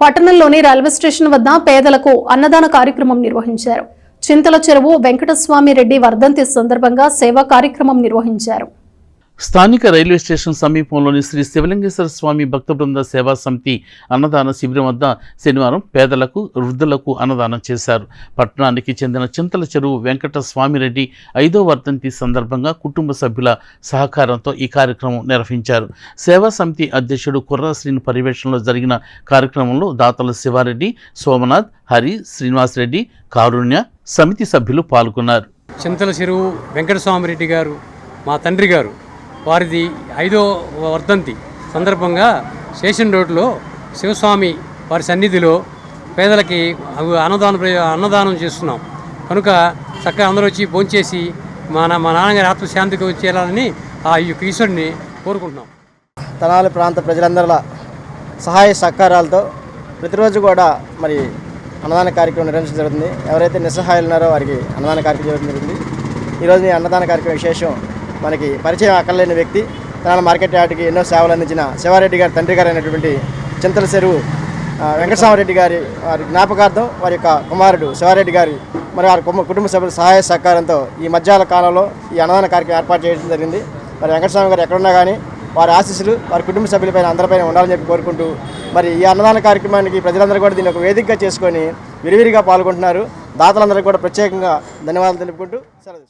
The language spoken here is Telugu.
పట్టణంలోని రైల్వే స్టేషన్ వద్ద పేదలకు అన్నదాన కార్యక్రమం నిర్వహించారు. చింతల చెరువు వెంకటస్వామి రెడ్డి వర్ధంతి సందర్భంగా సేవా కార్యక్రమం నిర్వహించారు. స్థానిక రైల్వే స్టేషన్ సమీపంలోని శ్రీ శివలింగేశ్వర స్వామి భక్త బృంద సేవా సమితి అన్నదాన శిబిరం వద్ద శనివారం పేదలకు, వృద్ధులకు అన్నదానం చేశారు. పట్టణానికి చెందిన చింతల చెరువు వెంకటస్వామిరెడ్డి 5వ వర్ధంతి సందర్భంగా కుటుంబ సభ్యుల సహకారంతో ఈ కార్యక్రమం నిర్వహించారు. సేవా సమితి అధ్యక్షుడు కుర్రాశ్రీని పర్యవేక్షణలో జరిగిన కార్యక్రమంలో దాతల శివారెడ్డి, సోమనాథ్, హరి, శ్రీనివాసరెడ్డి, కారుణ్య సమితి సభ్యులు పాల్గొన్నారు. చింతల చెరువు వెంకటస్వామిరెడ్డి గారు మా తండ్రి గారు వారిది 5వ వర్ధంతి సందర్భంగా స్టేషన్ రోడ్లో శివస్వామి వారి సన్నిధిలో పేదలకి అన్నదానం చేస్తున్నాం. కనుక చక్కగా అందరూ వచ్చి భోంచేసి మా నాన్నగారి ఆత్మశాంతికి వచ్చేయాలని ఆ ఈశ్వరుని కోరుకుంటున్నాం. తెనాలి ప్రాంత ప్రజలందరిలా సహాయ సహకారాలతో ప్రతిరోజు కూడా మరి అన్నదాన కార్యక్రమం నిర్వహించడం జరుగుతుంది. ఎవరైతే నిస్సహాయాలు ఉన్నారో వారికి అన్నదాన కార్యక్రమం జరుగుతుంది. ఈరోజు ఈ అన్నదాన కార్యక్రమం విశేషం మనకి పరిచయం అక్కర్లేని వ్యక్తి, తెనాలి మార్కెట్ యార్డ్కి ఎన్నో సేవలు అందించిన శివారెడ్డి గారి తండ్రి గారు అయినటువంటి చింతల చెరువు వెంకటస్వామిరెడ్డి గారి వారి జ్ఞాపకార్థం వారి యొక్క కుమారుడు శివారెడ్డి గారి మరి వారి కుటుంబ సభ్యుల సహాయ సహకారంతో ఈ మధ్యాహ్న కాలంలో ఈ అన్నదాన కార్యక్రమం ఏర్పాటు చేయడం జరిగింది. మరి వెంకటస్వామి గారు ఎక్కడున్నా కానీ వారి ఆశీస్సులు వారి కుటుంబ సభ్యులపైన అందరిపైన ఉండాలని చెప్పి కోరుకుంటూ మరి ఈ అన్నదాన కార్యక్రమానికి ప్రజలందరూ కూడా దీన్ని ఒక వేదికగా చేసుకొని విరివిరిగా పాల్గొంటున్నారు. దాతలందరికీ కూడా ప్రత్యేకంగా ధన్యవాదాలు తెలుపుకుంటూ సెలవు.